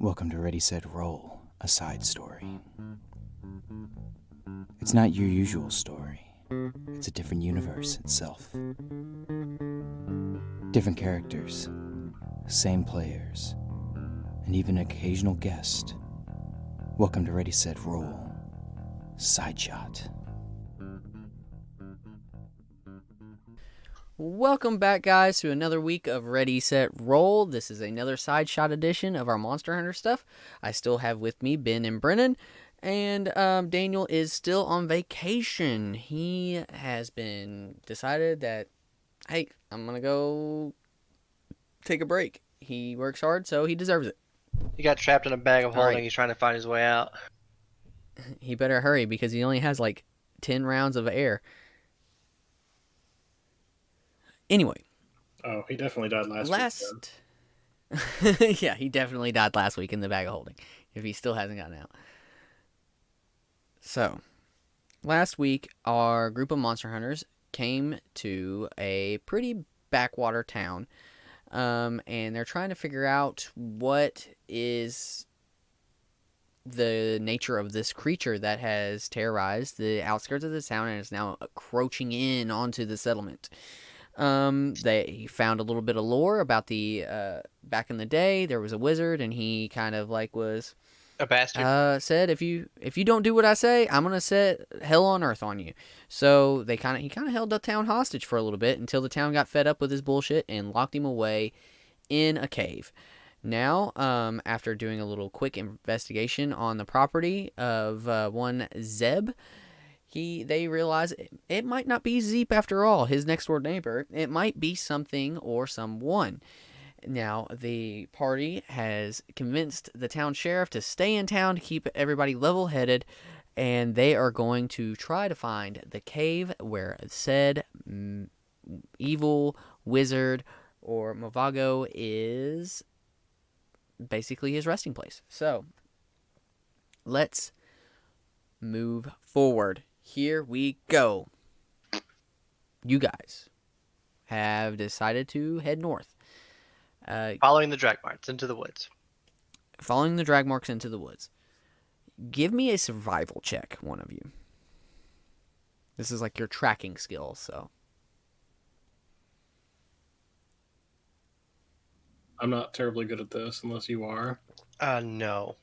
Welcome to Ready, Set, Roll, a side story. It's not your usual story. It's a different universe itself. Different characters, same players, and even an occasional guest. Welcome to Ready, Set, Roll, Side Shot. Welcome back, guys, to another week of Ready, Set, Roll. This is another side shot edition of our Monster Hunter stuff. I still have with me Ben and Brennan, and Daniel is still on vacation. He has been decided that, hey, I'm going to go take a break. He works hard, so he deserves it. He got trapped in a bag of holding. Alright. He's trying to find his way out. He better hurry because he only has like 10 rounds of air. Anyway. Oh, he definitely died last week. Yeah, he definitely died last week in the bag of holding, if he still hasn't gotten out. So, last week, our group of monster hunters came to a pretty backwater town, and they're trying to figure out what is the nature of this creature that has terrorized the outskirts of the town and is now encroaching in onto the settlement. They found a little bit of lore about the back in the day there was a wizard, and he kind of like was A bastard. said if you don't do what I say, I'm gonna set hell on earth on you. So he kind of held the town hostage for a little bit until the town got fed up with his bullshit and locked him away in a cave. Now, after doing a little quick investigation on the property of one Zeb, they realize it might not be Zeep after all, his next door neighbor. It might be something or someone. Now, the party has convinced the town sheriff to stay in town to keep everybody level-headed, and they are going to try to find the cave where said evil wizard or Mavago is basically his resting place. So, let's move forward. Here we go. You guys have decided to head north. Following the drag marks into the woods. Following the drag marks into the woods. Give me a survival check, one of you. This is like your tracking skill, so. I'm not terribly good at this unless you are. No.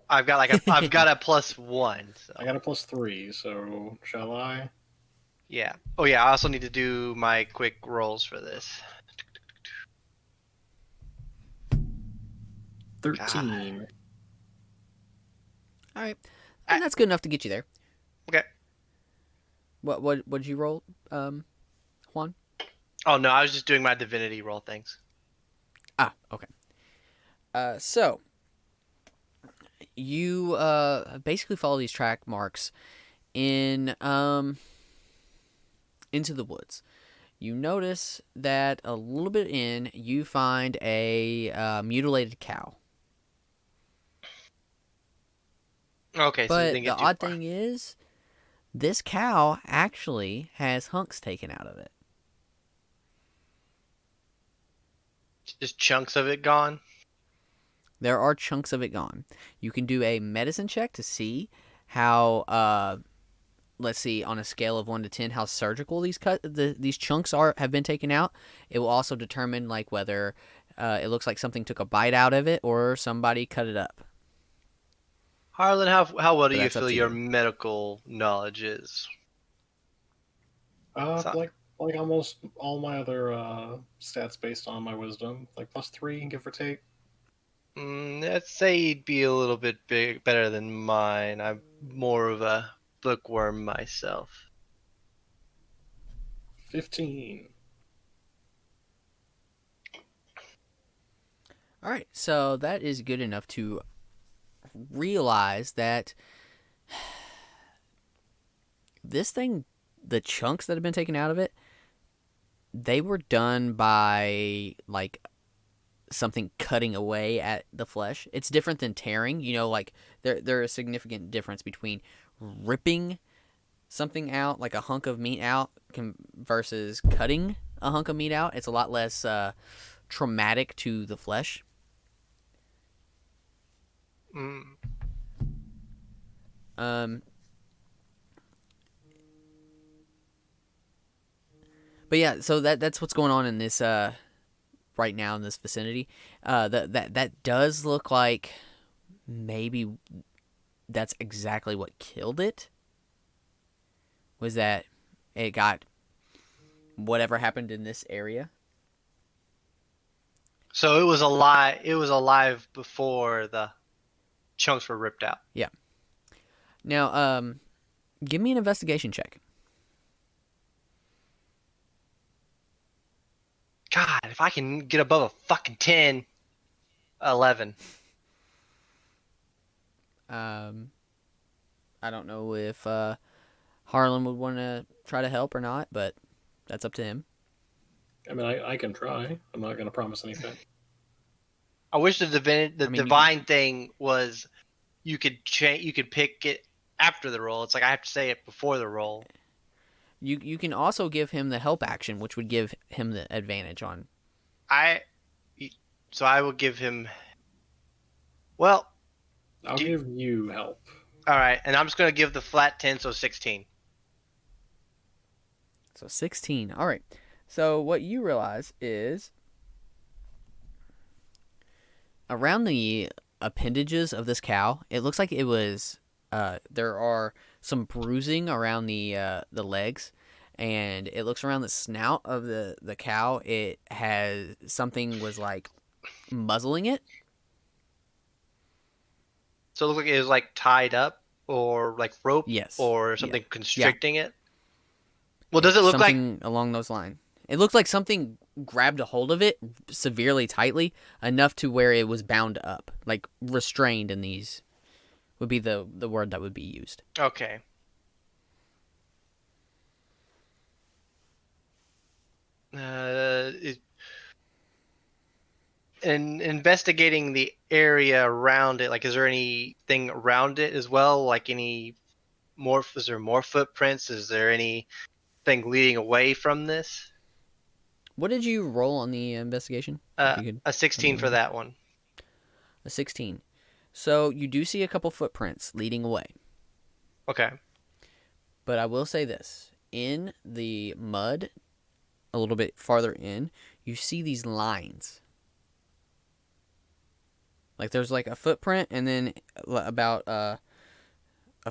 I've got I've got a +1. So. I got a +3, so shall I? Yeah. Oh yeah. I also need to do my quick rolls for this. 13. All right. And that's good enough to get you there. Okay. What did you roll, Juan? Oh no, I was just doing my divinity roll things. Ah, okay. So you basically follow these track marks in into the woods. You notice that a little bit in, you find a mutilated cow. Okay, so But you didn't get the too odd far. thing is, this cow actually has hunks taken out of it. Just chunks of it gone. There are chunks of it gone. You can do a medicine check to see how, let's see, on a scale of 1 to 10, how surgical these chunks have been taken out. It will also determine like whether it looks like something took a bite out of it or somebody cut it up. Harlan, how well do you That's up feel to your you. medical knowledge is? So- Like almost all my other stats based on my wisdom, like +3, give or take. Let's say you'd be a little bit better than mine. I'm more of a bookworm myself. 15. All right, so that is good enough to realize that this thing, the chunks that have been taken out of it, they were done by like something cutting away at the flesh. It's different than tearing. You know, like there is a significant difference between ripping something out, like a hunk of meat out, versus cutting a hunk of meat out. It's a lot less traumatic to the flesh. But yeah, so that's what's going on in this right now in this vicinity. That does look like maybe that's exactly what killed it. Was that it got whatever happened in this area? So it was alive. It was alive before the chunks were ripped out. Yeah. Now, give me an investigation check. God, if I can get above a fucking 10, 11. I don't know if Harlan would want to try to help or not, but that's up to him. I mean, I can try. I'm not going to promise anything. I wish the you divine thing was you could pick it after the roll. It's like I have to say it before the roll. You can also give him the help action, which would give him the advantage on. So I will give him. Well, I'll give you help. All right, and I'm just gonna give the flat 10, so 16. So 16. All right. So what you realize is around the appendages of this cow, it looks like it was. There are some bruising around the legs, and it looks around the snout of the cow. It has something was like muzzling it. So it looked like it was like tied up or like rope, Yes. or something constricting it. Well, does it look something along those lines? It looked like something grabbed a hold of it severely tightly, enough to where it was bound up, like restrained in these. Would be the word that would be used. Okay. And investigating the area around it, like, is there anything around it as well? Like is there more footprints? Is there anything leading away from this? What did you roll on the investigation? A 16 for that one. A 16. So you do see a couple footprints leading away. Okay. But I will say this. In the mud, a little bit farther in, you see these lines. Like there's like a footprint, and then about a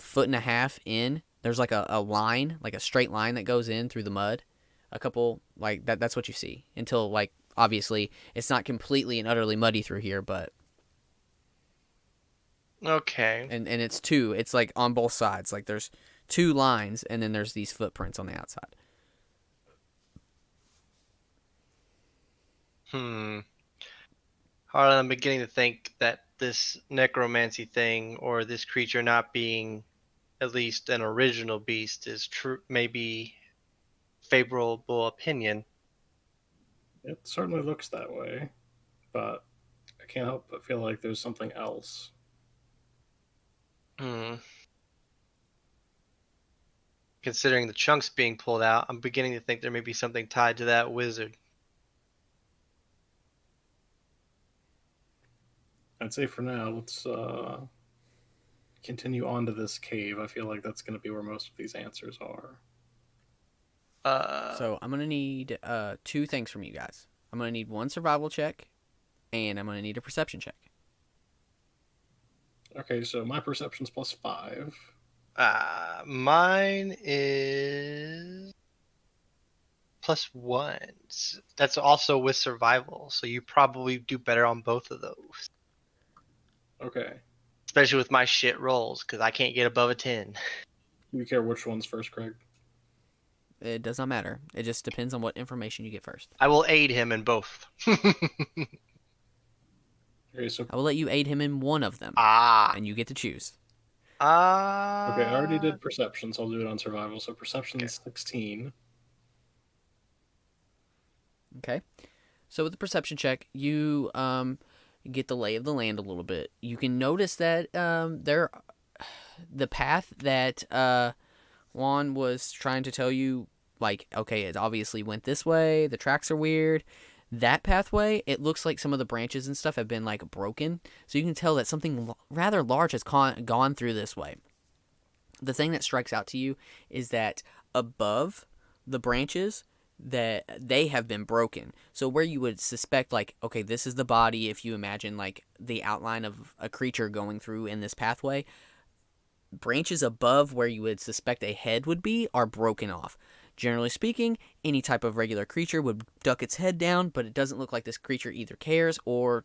foot and a half in, there's like a line, like a straight line that goes in through the mud. A couple, like that's what you see. Until, like, obviously, it's not completely and utterly muddy through here, but... Okay. And it's two. It's like on both sides. Like there's two lines, and then there's these footprints on the outside. Harlan, I'm beginning to think that this necromancy thing, or this creature not being at least an original beast, is true. Maybe favorable opinion. It certainly looks that way, but I can't help but feel like there's something else. Considering the chunks being pulled out, I'm beginning to think there may be something tied to that wizard. I'd say for now, let's continue on to this cave. I feel like that's going to be where most of these answers are. So I'm going to need two things from you guys. I'm going to need one survival check, and I'm going to need a perception check. Okay, so my perception's +5. Mine is +1. That's also with survival, so you probably do better on both of those. Okay. Especially with my shit rolls, because I can't get above a 10. Do you care which one's first, Craig? It does not matter. It just depends on what information you get first. I will aid him in both. Okay, so I will let you aid him in one of them. And you get to choose. okay, I already did perception, so I'll do it on survival. So perception is 16. Okay. So with the perception check, you get the lay of the land a little bit. You can notice that the path that Juan was trying to tell you, like, okay, it obviously went this way. The tracks are weird. That pathway, it looks like some of the branches and stuff have been, like, broken. So you can tell that something rather large has gone through this way. the thing that strikes out to you is that above the branches, that they have been broken. So where you would suspect, like, okay, this is the body, if you imagine like the outline of a creature going through in this pathway, branches above where you would suspect a head would be are broken off. Generally speaking, any type of regular creature would duck its head down, but it doesn't look like this creature either cares or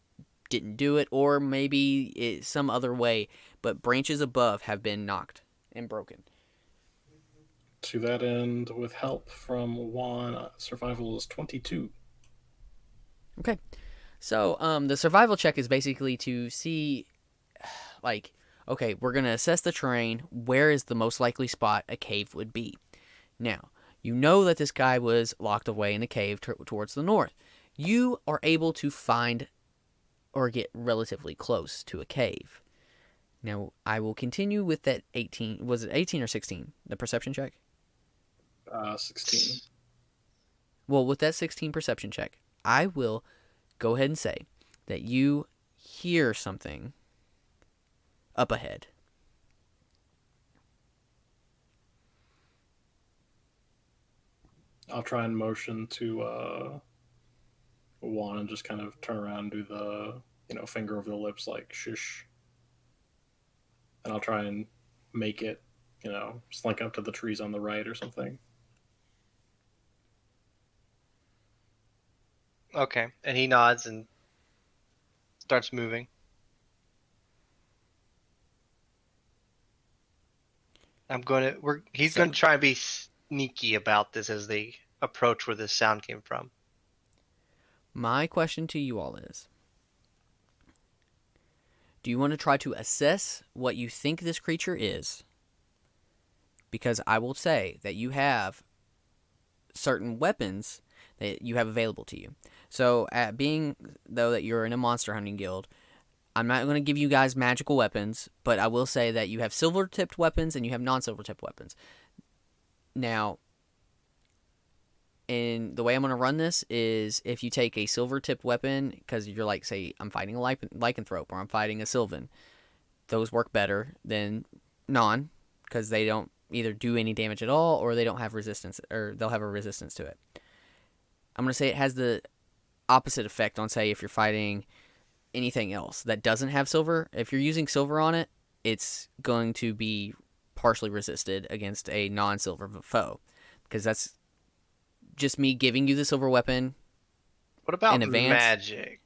didn't do it, or maybe it's some other way, but branches above have been knocked and broken. To that end, with help from Juan, survival is 22. Okay. So, the survival check is basically to see, like, okay, we're going to assess the terrain. Where is the most likely spot a cave would be? Now, you know that this guy was locked away in a cave towards the north. You are able to find or get relatively close to a cave. Now, I will continue with that 18. Was it 18 or 16? The perception check? 16. Well, with that 16 perception check, I will go ahead and say that you hear something up ahead. I'll try and motion to Juan and just kind of turn around and do the, finger over the lips like shush. And I'll try and make it, slink up to the trees on the right or something. Okay, and he nods and starts moving. He's going to try and be sneaky about this as they approach where this sound came from. My question to you all is, do you want to try to assess what you think this creature is? Because I will say that you have certain weapons that you have available to you. So, being, though, that you're in a monster hunting guild, I'm not going to give you guys magical weapons, but I will say that you have silver-tipped weapons and you have non-silver-tipped weapons. Now, and the way I'm going to run this is if you take a silver-tipped weapon, because you're like, say, I'm fighting a lycanthrope or I'm fighting a sylvan, those work better than non, because they don't either do any damage at all or they don't have resistance, or they'll have a resistance to it. I'm going to say it has the opposite effect on, say, if you're fighting anything else that doesn't have silver. If you're using silver on it, it's going to be partially resisted against a non-silver foe, because that's just me giving you the silver weapon. What about in advance. magic?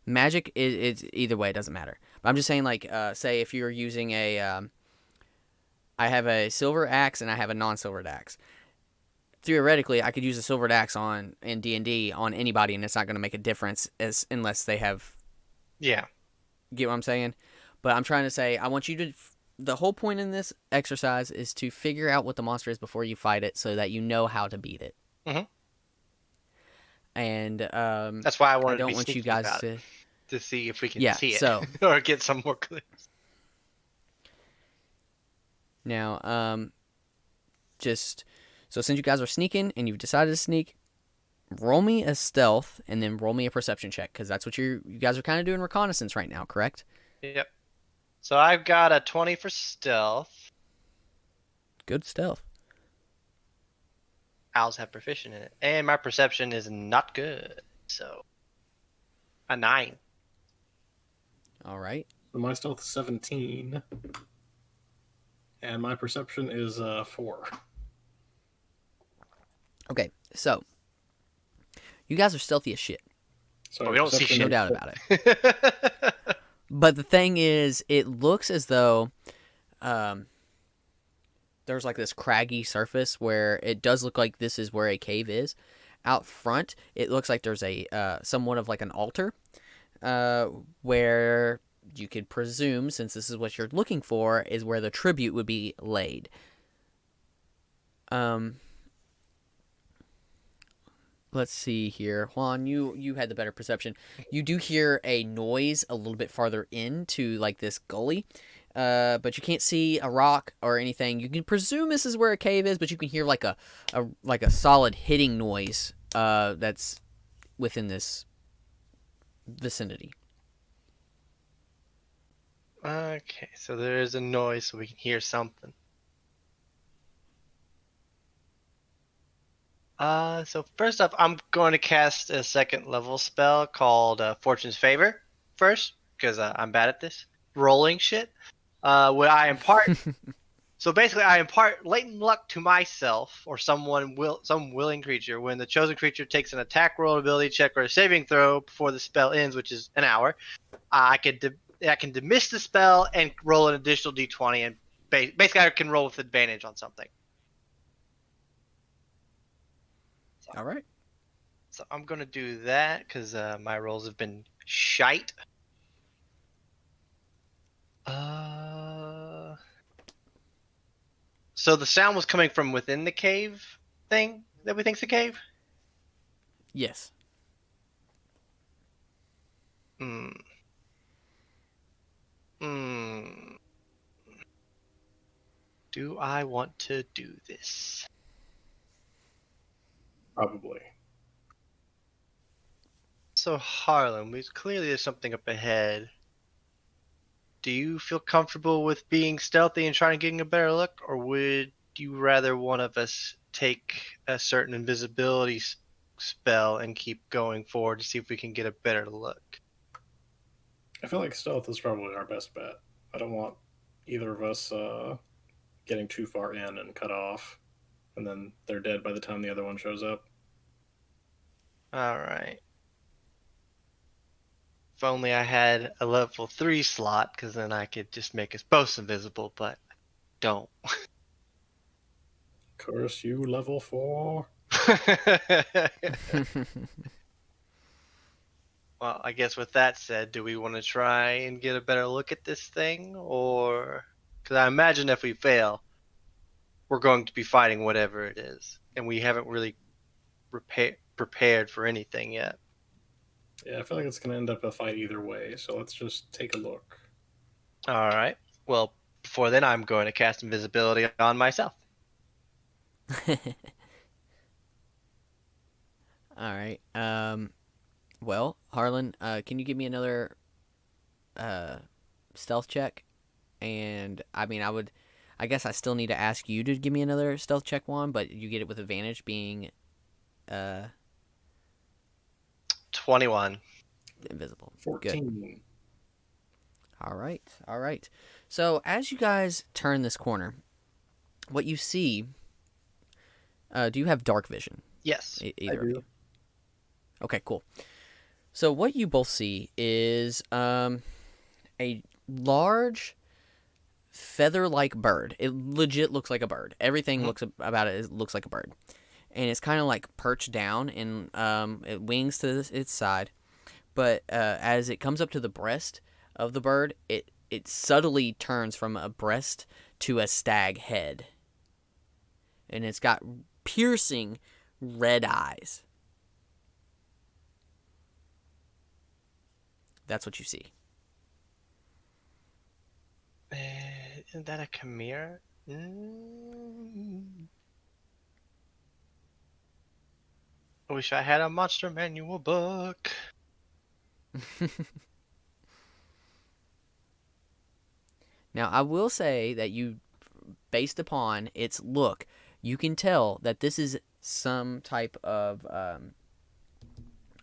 Magic is either way, it doesn't matter. But I'm just saying, like, say if you're using I have a silver axe and I have a non-silvered axe. Theoretically, I could use a silvered axe in D&D on anybody, and it's not going to make a difference unless they have. Yeah. Get what I'm saying? But I'm trying to say, I want you to. The whole point in this exercise is to figure out what the monster is before you fight it, so that you know how to beat it. Mm-hmm. And that's why I wanted don't to be want sneaky you guys about it, to see if we can see it, so or get some more clues. Now, so since you guys are sneaking and you've decided to sneak, roll me a stealth and then roll me a perception check, because that's what you guys are kind of doing reconnaissance right now, correct? Yep. So I've got a 20 for stealth. Good stealth. Owls have proficient in it, and my perception is not good, so a 9. All right. So my stealth is 17, and my perception is 4. Okay, so you guys are stealthy as shit. So we don't see shit. No doubt about it. But the thing is, it looks as though there's like this craggy surface where it does look like this is where a cave is. Out front, it looks like there's a somewhat of like an altar where you could presume, since this is what you're looking for, is where the tribute would be laid. Let's see here. Juan, you had the better perception. You do hear a noise a little bit farther into like this gully, but you can't see a rock or anything. You can presume this is where a cave is, but you can hear like a solid hitting noise that's within this vicinity. Okay, so there is a noise, so we can hear something. So first up, I'm going to cast a second level spell called Fortune's Favor first, because I'm bad at this rolling shit. Where I impart. So basically, I impart latent luck to myself or some willing creature when the chosen creature takes an attack roll, ability check, or a saving throw before the spell ends, which is an hour. I can dismiss the spell and roll an additional d20, and basically I can roll with advantage on something. All right. So I'm gonna do that because my rolls have been shite. So the sound was coming from within the cave thing that we think's a cave. Yes. Hmm. Hmm. Do I want to do this? Probably. So Harlan, clearly there's something up ahead. Do you feel comfortable with being stealthy and trying to get a better look, or would you rather one of us take a certain invisibility spell and keep going forward to see if we can get a better look? I feel like stealth is probably our best bet. I don't want either of us getting too far in and cut off, and then they're dead by the time the other one shows up. All right. If only I had a level 3 slot, because then I could just make us both invisible, but don't. Curse you, level 4. Well, I guess with that said, do we want to try and get a better look at this thing? Or. Because I imagine if we fail, we're going to be fighting whatever it is. And we haven't really prepared for anything yet. Yeah, I feel like it's going to end up a fight either way, so let's just take a look. Alright. Well, before then, I'm going to cast invisibility on myself. All right. Well, Harlan, can you give me another stealth check? And I mean, I guess I still need to ask you to give me another stealth check one, but you get it with advantage being 21. invisible. 14. Good. All right. All right. So as you guys turn this corner, what you see, do you have dark vision? Yes. Either I of do. you. Okay, cool. So what you both see is a large feather-like bird. It legit looks like a bird. Everything looks about it looks like a bird, and it's kind of like perched down and it wings to its side. But as it comes up to the breast of the bird, it subtly turns from a breast to a stag head, and it's got piercing red eyes. That's what you see. Isn't that a chimera? I wish I had a monster manual book. Now, I will say that based upon its look, you can tell that this is some type of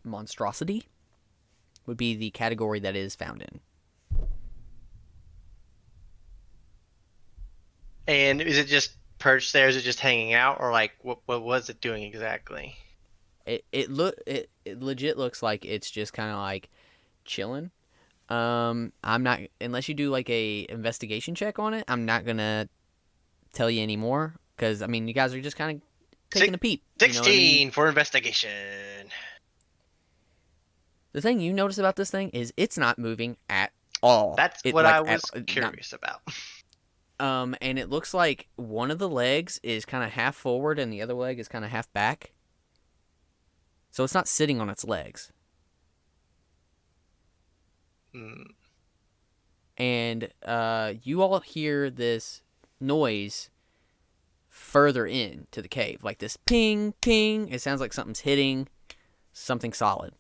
monstrosity, would be the category that it is found in. And is it just perched there? Is it just hanging out, or like what was it doing exactly? It legit looks like it's just kind of like chilling. I'm not, unless you do like a investigation check on it, I'm not gonna tell you anymore because I mean you guys are just kind of taking a peep. 16 You know what I mean? for investigation. The thing you notice about this thing is it's not moving at all. That's It, what like, I was not- curious about. and it looks like one of the legs is kind of half forward and the other leg is kind of half back. So it's not sitting on its legs. And you all hear this noise further in to the cave, like this ping, ping. It sounds like something's hitting something solid.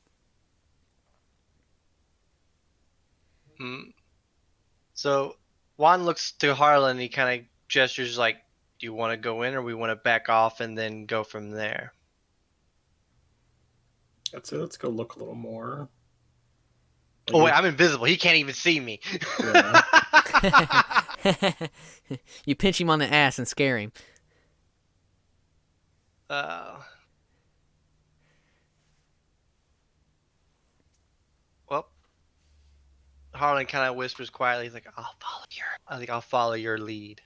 So Juan looks to Harlan and he kind of gestures like, do you want to go in or we want to back off and then go from there? I'd say let's go look a little more. Oh, wait, I'm invisible. He can't even see me. Yeah. You pinch him on the ass and scare him. Well, Harlan kind of whispers quietly. He's like, I'll follow your lead.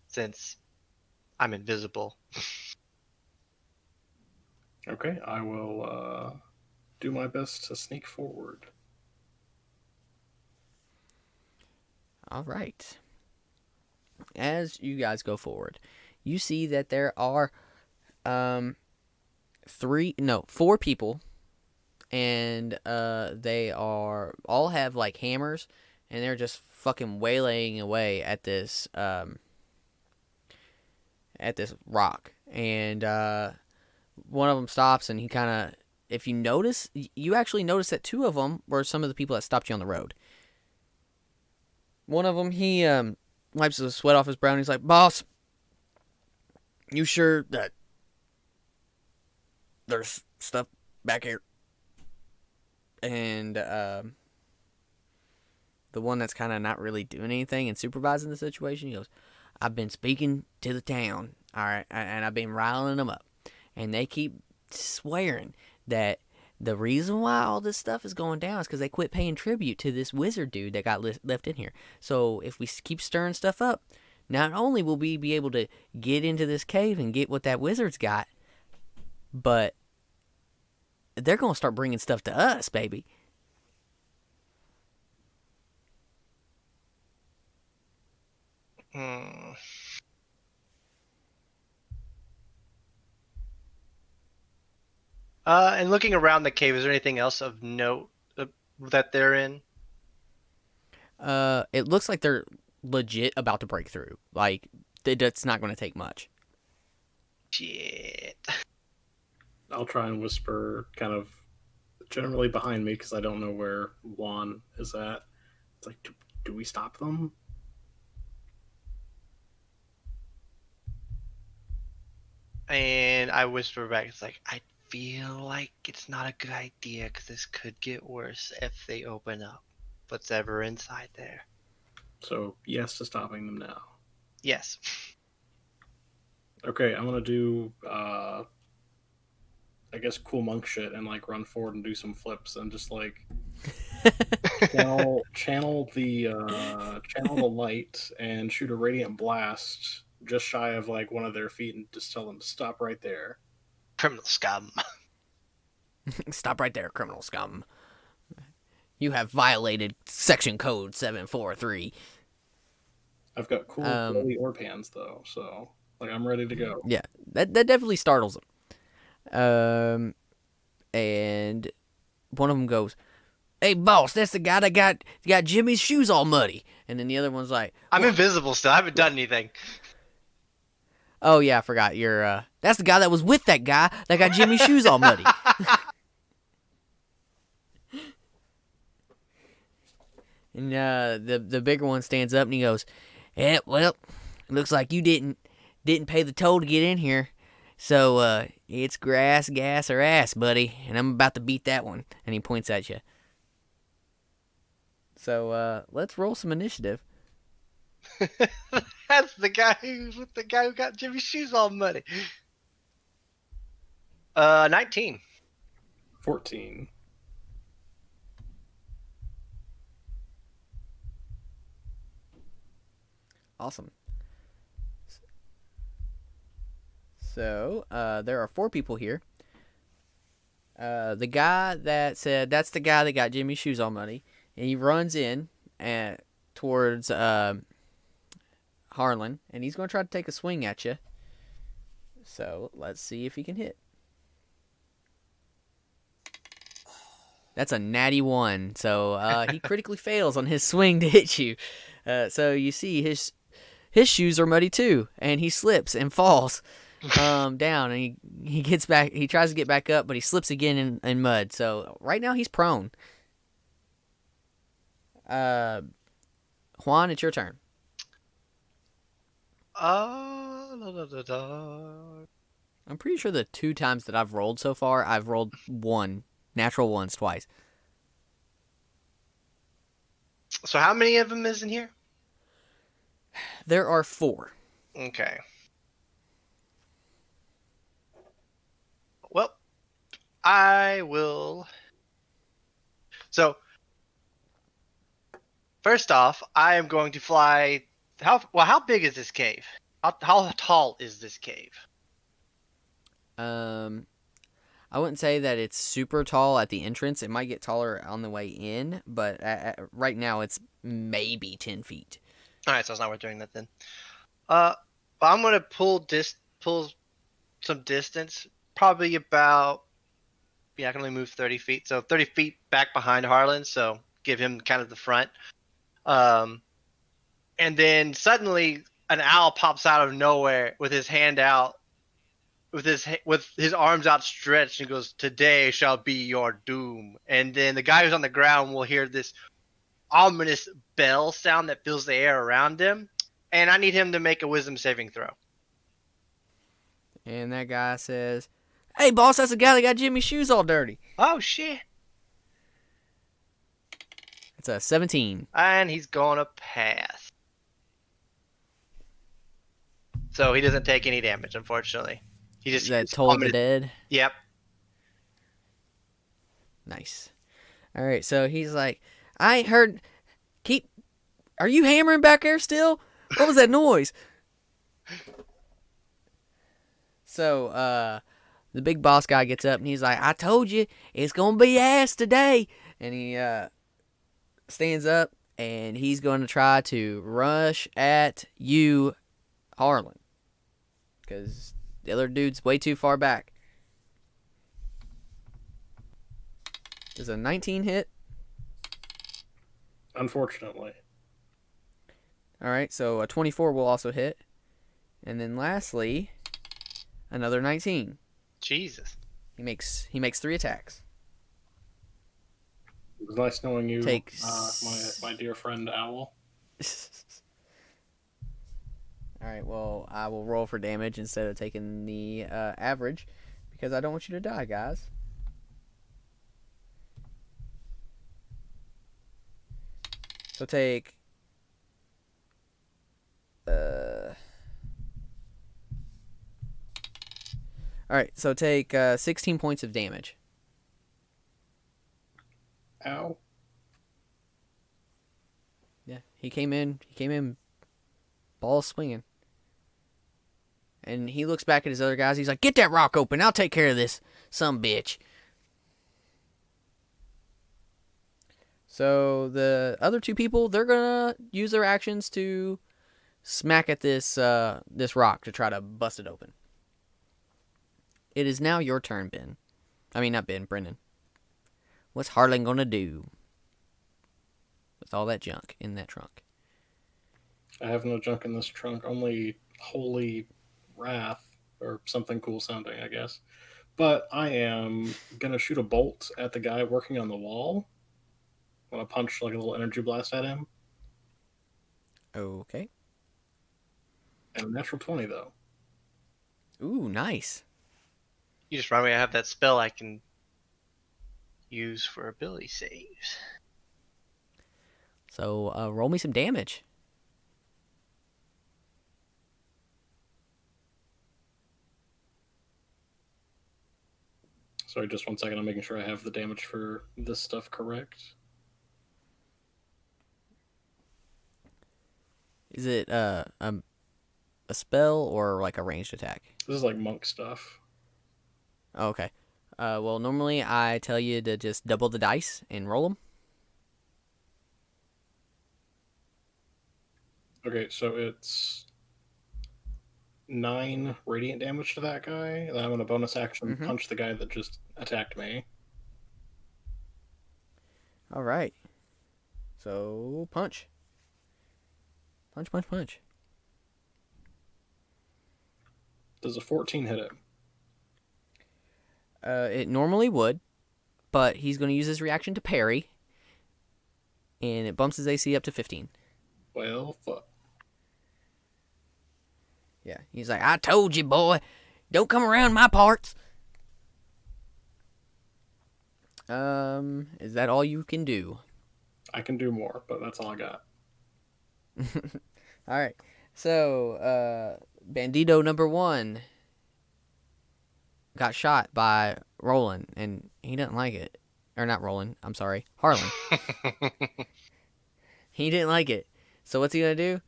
Since I'm invisible. Okay, I will do my best to sneak forward. All right. As you guys go forward, you see that there are 4 people, and they all have like hammers, and they're just fucking waylaying away at this rock. And one of them stops, and he kind of, if you notice, you actually notice that 2 of them were some of the people that stopped you on the road. One of them, he wipes the sweat off his brow, and he's like, "Boss, you sure that there's stuff back here?" And the one that's kind of not really doing anything and supervising the situation, he goes, "I've been speaking to the town, all right, and I've been riling them up, and they keep swearing that the reason why all this stuff is going down is because they quit paying tribute to this wizard dude that got left in here. So if we keep stirring stuff up, not only will we be able to get into this cave and get what that wizard's got, but they're going to start bringing stuff to us, baby." And looking around the cave, is there anything else of note that they're in? It looks like they're legit about to break through. Like, it's not going to take much. Shit. I'll try and whisper kind of generally behind me because I don't know where Juan is at. It's like, do we stop them? And I whisper back, it's like, I feel like it's not a good idea because this could get worse if they open up what's ever inside there. So, yes to stopping them now. Yes. Okay, I'm going to do, I guess, cool monk shit and, like, run forward and do some flips and just, like, channel the light and shoot a radiant blast just shy of, like, one of their feet and just tell them to stop right there. Criminal scum. Stop right there, criminal scum. You have violated section code 743. I've got cool glowy orb hands, though, so, like, I'm ready to go. Yeah, that definitely startles them. And one of them goes, "Hey, boss, that's the guy that got Jimmy's shoes all muddy." And then the other one's like, I'm invisible still. I haven't done anything. "Oh, yeah, I forgot. That's the guy that was with that guy that got Jimmy's shoes all muddy." And the bigger one stands up and he goes, "Yeah, well, it looks like you didn't pay the toll to get in here. So it's grass, gas, or ass, buddy. And I'm about to beat that one." And he points at you. So let's roll some initiative. That's the guy who got Jimmy's shoes all muddy. 19. 14. Awesome. So there are 4 people here. The guy that said that's the guy that got Jimmy's shoes all muddy, and he runs in towards Harlan, and he's going to try to take a swing at you. So let's see if he can hit. That's a natty 1. So he critically fails on his swing to hit you. So you see his shoes are muddy too, and he slips and falls down, and he gets back. He tries to get back up, but he slips again in mud. So right now he's prone. Juan, it's your turn. Da, da, da, da. I'm pretty sure the 2 times that I've rolled so far, I've rolled natural ones twice. So how many of them is in here? There are 4. Okay. Well, I will. So, first off, I am going to fly. How big is this cave? How tall is this cave? I wouldn't say that it's super tall at the entrance. It might get taller on the way in, but right now it's maybe 10 feet. All right, so it's not worth doing that then. But I'm gonna pull some distance, probably about. Yeah, I can only move 30 feet, so 30 feet back behind Harlan. So give him kind of the front. And then suddenly an owl pops out of nowhere with his hand out, with his arms outstretched, and goes, "Today shall be your doom." And then the guy who's on the ground will hear this ominous bell sound that fills the air around him, and I need him to make a wisdom saving throw. And that guy says, "Hey, boss, that's the guy that got Jimmy's shoes all dirty." Oh shit! It's a 17. And he's gonna pass. So he doesn't take any damage, unfortunately. He just Is that Toll of the Dead? Yep. Nice. All right, so he's like, "I ain't heard. Are you hammering back there still? What was that noise?" So, the big boss guy gets up and he's like, "I told you, it's gonna be ass today." And he stands up and he's going to try to rush at you, Harlan, because the other dude's way too far back. Does a 19 hit? Unfortunately. All right, so a 24 will also hit. And then lastly, another 19. Jesus. He makes 3 attacks. It was nice knowing you, Takes... my dear friend Owl. All right, well, I will roll for damage instead of taking the average because I don't want you to die, guys. So take... Alright, so take 16 points of damage. Ow. Yeah, he came in balls swinging. And he looks back at his other guys. He's like, "Get that rock open. I'll take care of this, some bitch." So the other 2 people, they're going to use their actions to smack at this rock to try to bust it open. It is now your turn, Ben. I mean, not Ben, Brennan. What's Harlan going to do with all that junk in that trunk? I have no junk in this trunk, only holy wrath, or something cool sounding, I guess. But I am going to shoot a bolt at the guy working on the wall. I'm going to punch like a little energy blast at him. Okay. And a natural 20, though. Ooh, nice. You just remind me I have that spell I can use for ability saves. So roll me some damage. Sorry, just 1 second. I'm making sure I have the damage for this stuff correct. Is it a spell or like a ranged attack? This is like monk stuff. Oh, okay. Well, normally I tell you to just double the dice and roll them. Okay, so it's 9 radiant damage to that guy. And then I'm going to bonus action punch the guy that just attacked me. All right. So punch. Punch, punch, punch. Does a 14 hit it? It normally would, but he's going to use his reaction to parry, and it bumps his AC up to 15. Well, fuck. Yeah, he's like, I told you, boy, don't come around my parts. Is that all you can do? I can do more, but that's all I got. All right. So, Bandito number 1 got shot by Roland, and he didn't like it. Or not Roland, I'm sorry, Harlan. He didn't like it. So what's he gonna do?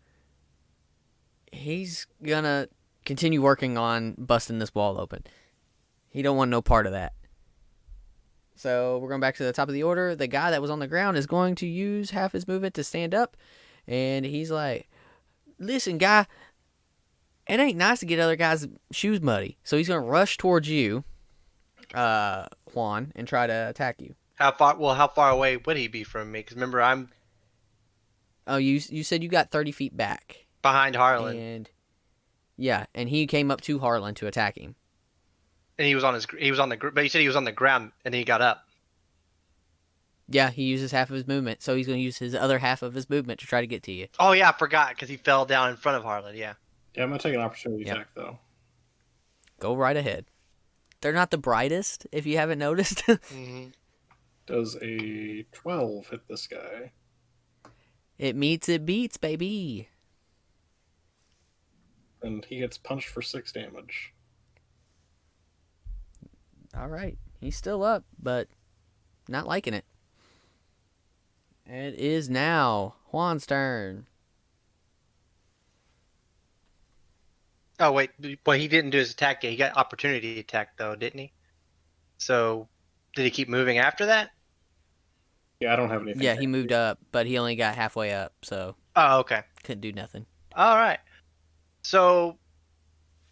He's gonna continue working on busting this wall open. He don't want no part of that. So we're going back to the top of the order. The guy that was on the ground is going to use half his movement to stand up. And he's like, listen, guy, it ain't nice to get other guys' shoes muddy. So he's going to rush towards you, Juan, and try to attack you. How far away would he be from me? Because remember, I'm Oh, you said you got 30 feet back. behind Harlan, And yeah, and he came up to Harlan to attack him. and but you said he was on the ground, and he got up. Yeah, he uses half of his movement, so he's going to use his other half of his movement to try to get to you. Oh yeah, I forgot because he fell down in front of Harlan. Yeah. Yeah, I'm gonna take an opportunity Yep. attack though. Go right ahead. They're not the brightest, if you haven't noticed. Mm-hmm. Does a 12 hit this guy? It meets, it beats, baby. And he gets punched for 6 damage. All right. He's still up, but not liking it. It is now Juan's turn. Oh wait, well he didn't do his attack yet. He got opportunity attack though, didn't he? So, did he keep moving after that? Yeah, I don't have anything. Yeah, he moved up, but he only got halfway up, so Oh, okay. couldn't do nothing. All right. So,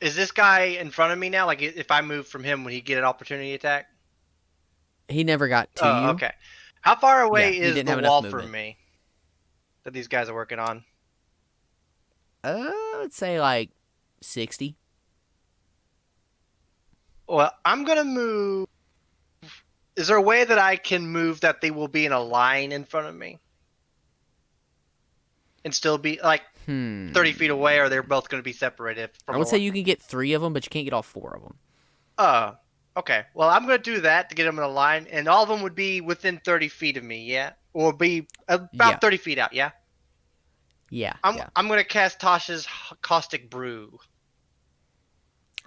is this guy in front of me now? Like, if I move from him, would he get an opportunity attack? He never got to you. Okay. How far away Yeah, he is didn't the have enough wall movement. from me that these guys are working on? I'd say like 60. Well, I'm gonna move. Is there a way that I can move that they will be in a line in front of me, and still be like 30 feet away, or they're both going to be separated? From I would a say line? you can get 3 of them, but you can't get all 4 of them. Okay. Well, I'm going to do that to get them in a line, and all of them would be within 30 feet of me, yeah? Or be about Yeah. 30 feet out, yeah? Yeah. I'm going to cast Tasha's Caustic Brew.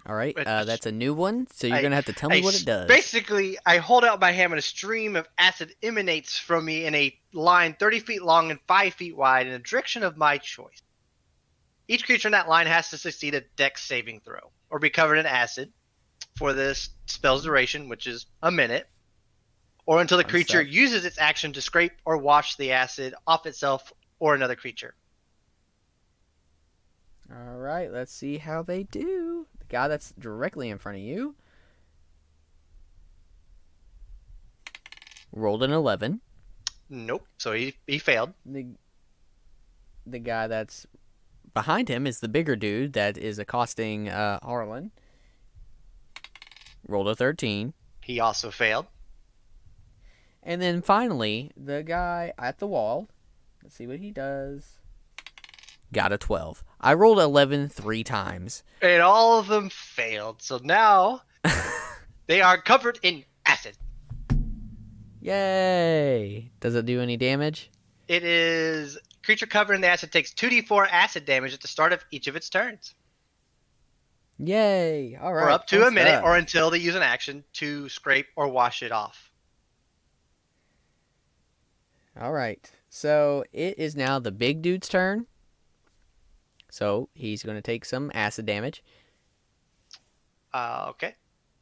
All right. But- That's a new one, so you're going to have to tell me what it does. Basically, I hold out my hand and a stream of acid emanates from me in a line 30 feet long and 5 feet wide in a direction of my choice. Each creature in that line has to succeed a dex saving throw or be covered in acid for this spell's duration, which is a minute, or until the Fun creature stuff. uses its action to scrape or wash the acid off itself or another creature. All right. Let's see how they do. The guy that's directly in front of you rolled an 11. Nope. So he failed. The guy that's behind him is the bigger dude that is accosting Harlan. Rolled a 13. He also failed. And then finally, the guy at the wall. Let's see what he does. Got a 12. I rolled 11 3 times. And all of them failed. So now they are covered in acid. Yay! Does it do any damage? It is creature covered in the acid takes 2d4 acid damage at the start of each of its turns. Yay! All right. Or up to fun a minute stuff. or until they use an action to scrape or wash it off. All right. So it is now the big dude's turn. So he's going to take some acid damage. Okay.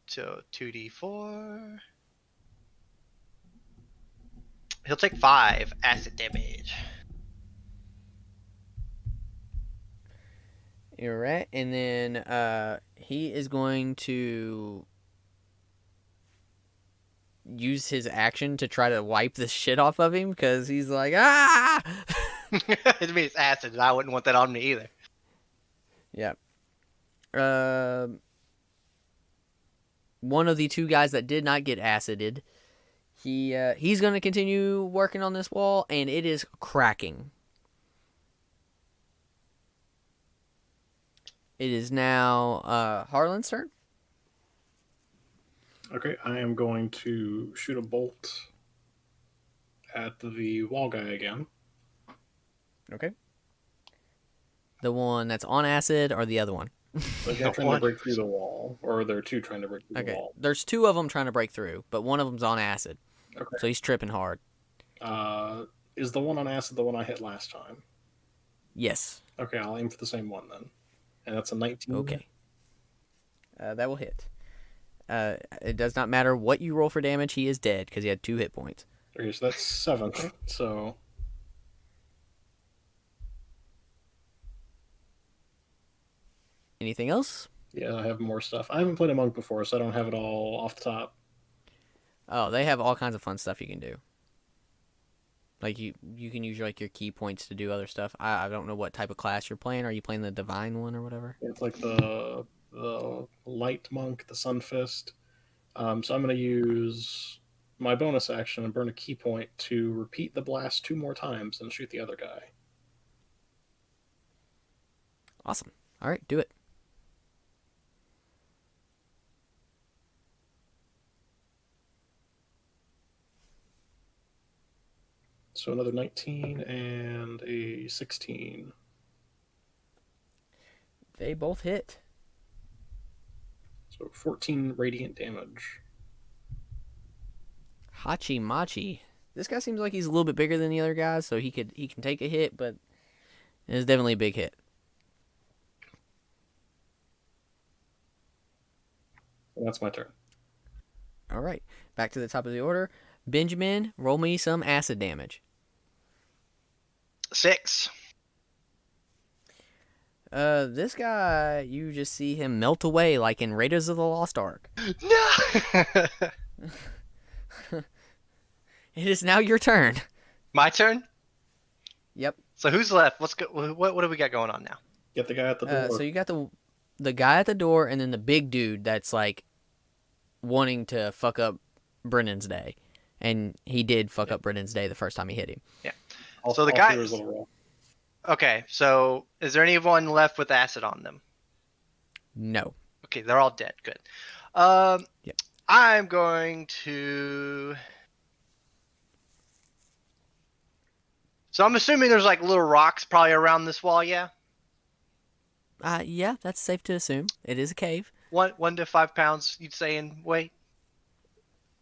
So 2d4. He'll take 5 acid damage. You're right. And then he is going to use his action to try to wipe the shit off of him because he's like, ah! I mean, it's acid, and I wouldn't want that on me either. Yep. One of the 2 guys that did not get acided, he's going to continue working on this wall, and it is cracking. It is now Harlan's turn. Okay, I am going to shoot a bolt at the wall guy again. Okay. The one that's on acid or the other one? The guy trying to break through the wall, or there are two trying to break through the Okay. wall. There's two of them trying to break through, but one of them's on acid. Okay. So he's tripping hard. Is the one on acid the one I hit last time? Yes. Okay, I'll aim for the same one then. And that's a 19. Okay. That will hit. It does not matter what you roll for damage. He is dead because he had 2 hit points. Okay, so that's 7. So Anything else? yeah, I have more stuff. I haven't played a monk before, so I don't have it all off the top. Oh, they have all kinds of fun stuff you can do. Like you can use like your key points to do other stuff. I don't know what type of class you're playing. Are you playing the divine one or whatever? It's like the light monk, the sun fist. So I'm going to use my bonus action and burn a key point to repeat the blast 2 more times and shoot the other guy. Awesome. All right, do it. So another 19 and a 16. They both hit. So 14 radiant damage. Hachi Machi. This guy seems like he's a little bit bigger than the other guys, so he can take a hit, but it's definitely a big hit. And that's my turn. All right, back to the top of the order. Benjamin, roll me some acid damage. 6. This guy, you just see him melt away like in Raiders of the Lost Ark. No. It is now your turn. My turn. Yep. So who's left? What do we got going on now? Get the guy at the door. So you got the guy at the door, and then the big dude that's like wanting to fuck up Brennan's day, and he did fuck up Brennan's day the first time he hit him. Yeah. So the guy. Okay, so is there anyone left with acid on them? No. Okay, they're all dead. Good. Yep. I'm going to. So I'm assuming there's like little rocks probably around this wall. Yeah. Yeah, that's safe to assume. It is a cave. 1 to 5 pounds, you'd say in weight.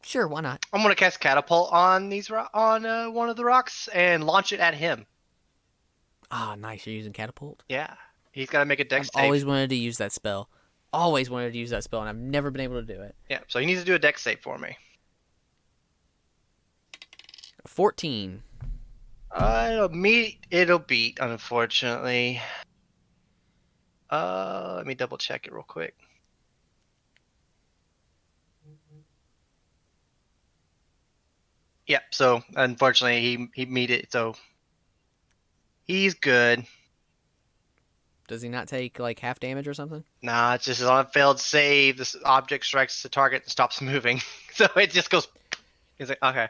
Sure, why not? I'm gonna cast catapult on one of the rocks and launch it at him. Ah, nice. You're using catapult. Yeah, he's got to make a dex I've save. always wanted to use that spell. Always wanted to use that spell, and I've never been able to do it. Yeah, so he needs to do a dex save for me. 14. It'll beat, unfortunately. Let me double check it real quick. Yep, so unfortunately he beat it, so he's good. Does he not take like half damage or something? Nah, it's just on a failed save, this object strikes the target and stops moving. So it just goes. He's like, okay.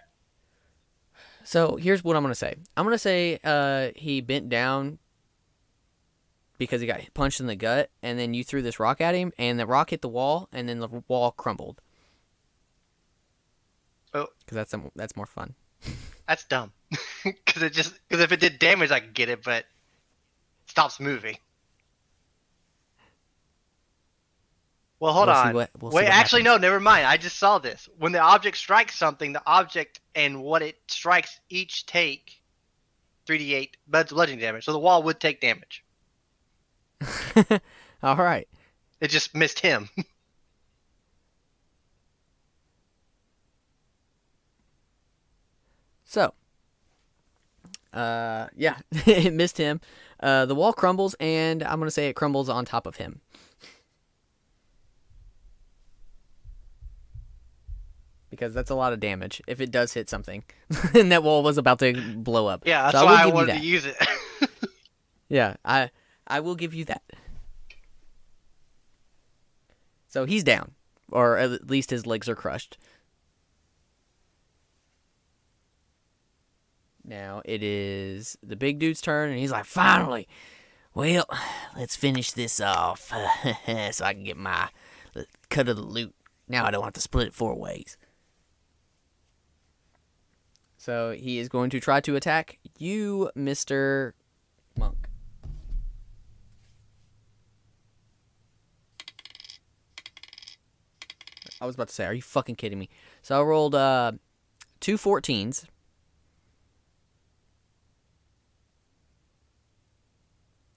So here's what I'm gonna say. I'm gonna say he bent down because he got punched in the gut, and then you threw this rock at him, and the rock hit the wall, and then the wall crumbled. Oh, because that's more fun. That's dumb. Because if it did damage, I could get it, but it stops moving. Well, hold on. Wait, actually, no, never mind. I just saw this. When the object strikes something, the object and what it strikes each take 3d8 bludgeoning damage. So the wall would take damage. All right. It just missed him. So, yeah, it missed him. The wall crumbles, and I'm going to say it crumbles on top of him. Because that's a lot of damage if it does hit something. And that wall was about to blow up. Yeah, that's so why I wanted to use it. Yeah, I will give you that. So he's down. Or at least his legs are crushed. Now it is the big dude's turn, and he's like, finally! Well, let's finish this off so I can get my cut of the loot. Now I don't have to split it 4 ways. So he is going to try to attack you, Mr. Monk. I was about to say, are you fucking kidding me? So I rolled 2 14s.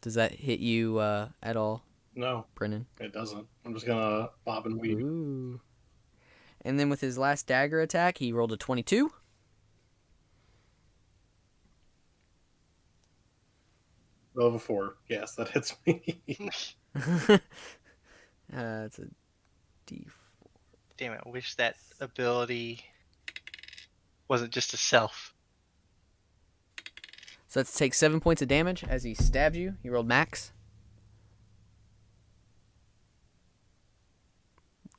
Does that hit you at all, No, Brennan? it doesn't. I'm just gonna bob and weave. Ooh. And then with his last dagger attack, he rolled a 22. Level 4. Yes, that hits me. It's a D4. Damn it! I wish that ability wasn't just a self. So let's take 7 points of damage as he stabs you. He rolled max.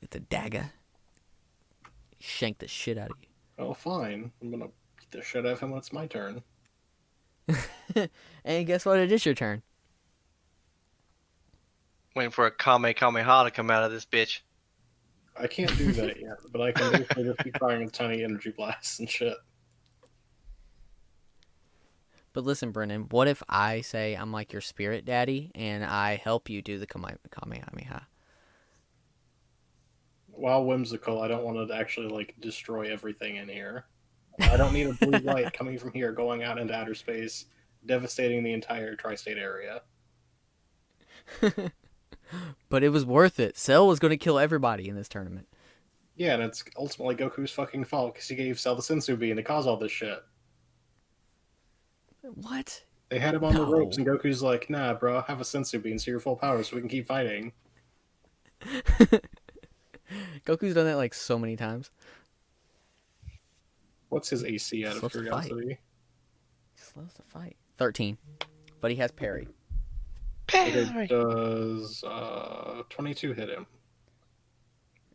With the dagger. He shanked the shit out of you. Oh, fine. I'm gonna beat the shit out of him when it's my turn. And guess what? It is your turn. Waiting for a Kamehameha to come out of this bitch. I can't do that yet, but I can basically just keep firing with tiny energy blasts and shit. But listen, Brennan, what if I say I'm like your spirit daddy and I help you do the Kamehameha? While whimsical, I don't want to actually like destroy everything in here. I don't need a blue light coming from here going out into outer space, devastating the entire tri-state area. But it was worth it. Cell was going to kill everybody in this tournament. Yeah, and it's ultimately Goku's fucking fault because he gave Cell the Sensu Bean to cause all this shit. What? They had him on the No. ropes, and Goku's like, nah, bro, have a Sensu Bean so you're full power so we can keep fighting. Goku's done that like so many times. What's his AC out of Supposed to fight. curiosity? He slows the fight. 13. But he has parry. Okay, does 22 hit him?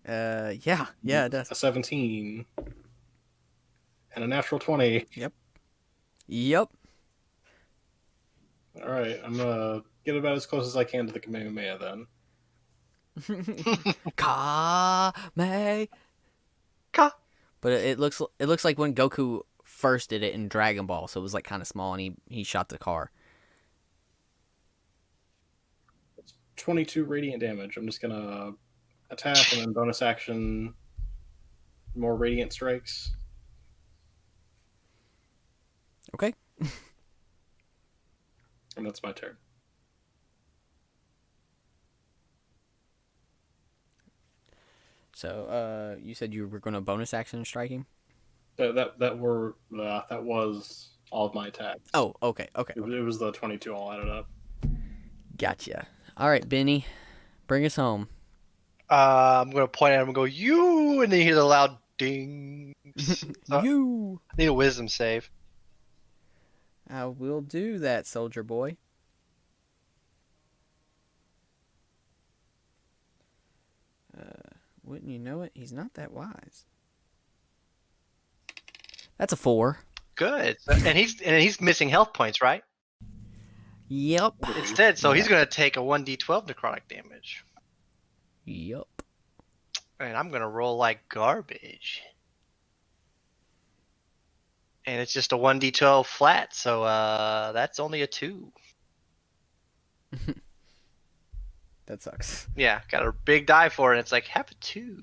Yeah, it does. A 17. And a natural 20. Yep. Alright, I'm gonna get about as close as I can to the Kamehameha then. Kame. Ka. But it looks like when Goku first did it in Dragon Ball, so it was like kind of small, and he shot the car. 22 radiant damage. I'm just gonna attack and then bonus action more radiant strikes. Okay. And that's my turn. So, you said you were going to bonus action strike him? That was all of my attacks. Oh, okay. It was the 22 all added up. Gotcha. All right, Benny, bring us home. I'm gonna point at him and go, "You!" and then you hear the loud ding. You. I need a wisdom save. I will do that, soldier boy. Wouldn't you know it? He's not that wise. That's a 4. Good. And he's missing health points, right? Yep. Instead, so he's gonna take a 1d12 necrotic damage, Yep. and I'm gonna roll like garbage. And it's just a 1d12 flat, so that's only a 2. That sucks. Yeah, got a big die for it. And it's like have a 2.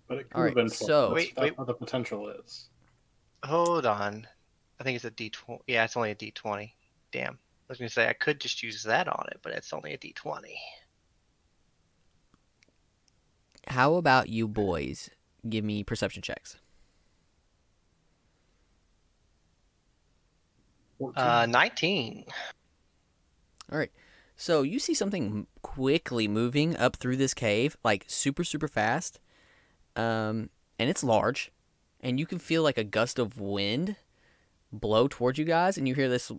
But it could Alright, have been 12. so- Wait. What the potential is. Hold on. I think it's a d20. Yeah, it's only a d20. Damn. I was gonna say I could just use that on it, but it's only a d20. How about you boys give me perception checks? 14. 19. All right. So you see something quickly moving up through this cave, like super, super fast. And it's large. And you can feel like a gust of wind blow towards you guys. And you hear this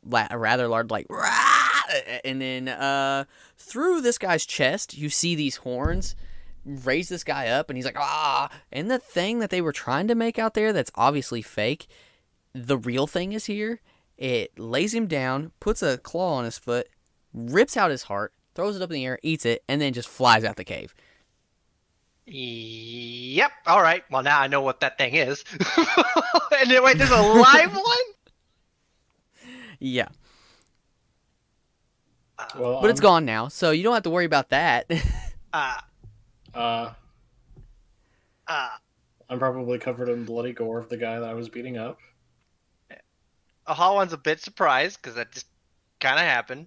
rather large, like, "Rah!" And then through this guy's chest, you see these horns raise this guy up. And he's like, ah. And the thing that they were trying to make out there that's obviously fake, the real thing is here. It lays him down, puts a claw on his foot, rips out his heart, throws it up in the air, eats it, and then just flies out the cave. Yep. All right. Well, now I know what that thing is. And then, wait, there's a live one? Yeah. Well, But it's gone now, so you don't have to worry about that. Uh, I'm probably covered in bloody gore of the guy that I was beating up. Ahawan's a bit surprised because that just kind of happened.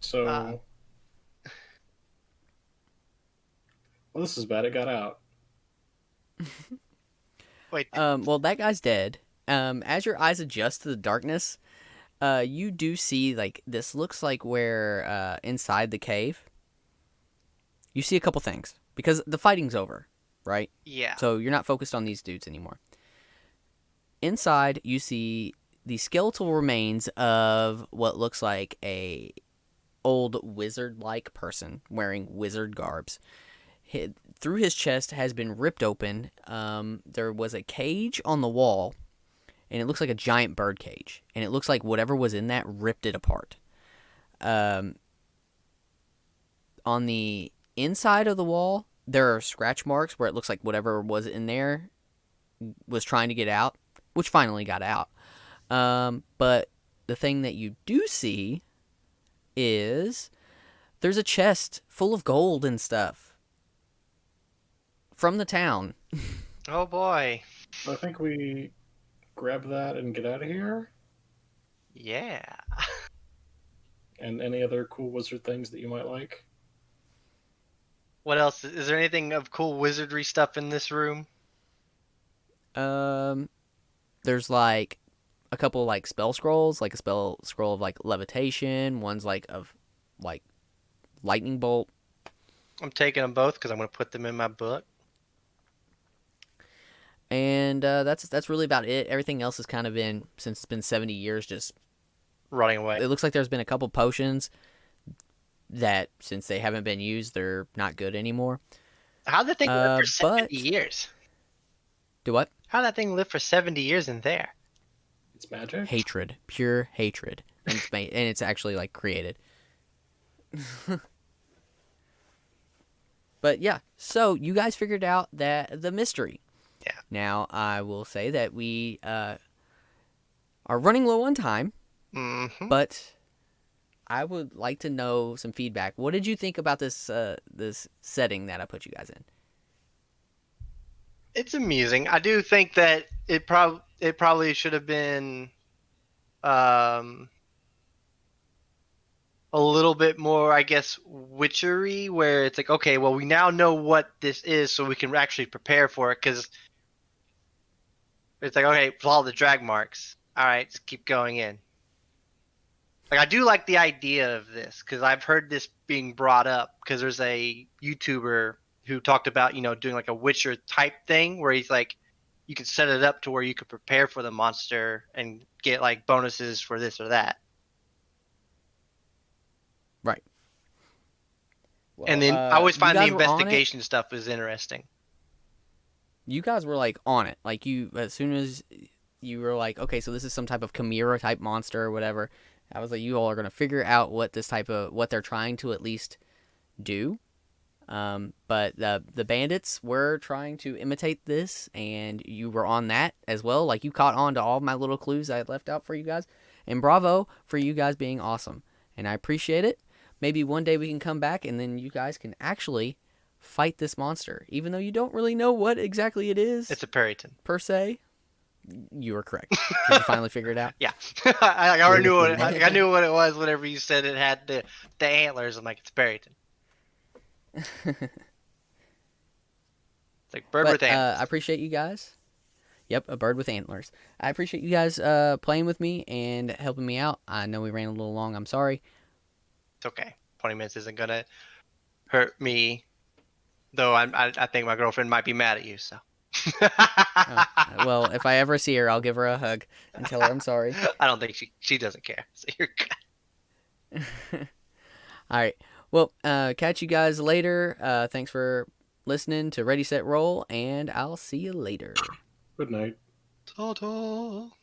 So, well, this is bad. It got out. Wait, Well, that guy's dead. As your eyes adjust to the darkness, you do see, like, this looks like where, inside the cave, you see a couple things. Because the fighting's over, right? yeah. So you're not focused on these dudes anymore. Inside, you see the skeletal remains of what looks like a old wizard-like person wearing wizard garbs. Through his chest has been ripped open. There was a cage on the wall, and it looks like a giant bird cage. And it looks like whatever was in that ripped it apart. On the inside of the wall, there are scratch marks where it looks like whatever was in there was trying to get out, which finally got out. But the thing that you do see is there's a chest full of gold and stuff from the town. Oh boy. I think we grab that and get out of here. Yeah. And any other cool wizard things that you might like. What else? Is there anything of cool wizardry stuff in this room? There's like a couple like spell scrolls, like a spell scroll of like levitation, one's like of like lightning bolt. I'm taking them both because I'm going to put them in my book. And that's really about it. Everything else has kind of been, since it's been 70 years, just Running away. it looks like there's been a couple potions that, since they haven't been used, they're not good anymore. How'd that thing live for 70 but- years? Do what? How'd that thing live for 70 years in there? It's magic. Hatred, pure hatred, and it's made, and it's actually like created. But yeah, so you guys figured out that the mystery. Yeah. Now I will say that we are running low on time, Mm-hmm. but I would like to know some feedback. What did you think about this this setting that I put you guys in? It's amusing. I do think that it probably should have been a little bit more, I guess, witchery, where it's like, okay, well, we now know what this is, so we can actually prepare for it, because it's like, okay, follow the drag marks. All right, just keep going in. Like, I do like the idea of this, because I've heard this being brought up, because there's a YouTuber who talked about, doing like a Witcher type thing, where he's like, you can set it up to where you could prepare for the monster and get like bonuses for this or that. Right. Well, And then I always you find the guys were on it. investigation stuff is interesting. You guys were like on it. Like, you, as soon as you were like, okay, so this is some type of chimera type monster or whatever, I was like, you all are gonna figure out what they're trying to at least do. But the bandits were trying to imitate this, and you were on that as well. Like, you caught on to all my little clues I had left out for you guys. And bravo for you guys being awesome. And I appreciate it. Maybe one day we can come back and then you guys can actually fight this monster, even though you don't really know what exactly it is. It's a Perryton. Per se. You were correct. Did you finally figure it out? Yeah. I already knew I knew what it was whenever you said it had the antlers. I'm like, it's Perryton. It's like bird with antlers. I appreciate you guys. Yep, a bird with antlers. I appreciate you guys playing with me and helping me out. I know we ran a little long. I'm sorry. It's okay. 20 minutes isn't gonna hurt me, though. I think my girlfriend might be mad at you. So. Well, if I ever see her, I'll give her a hug and tell her I'm sorry. I don't think she doesn't care. So you're good. All right. Well, catch you guys later. Thanks for listening to Ready, Set, Roll, and I'll see you later. Good night. Ta-ta.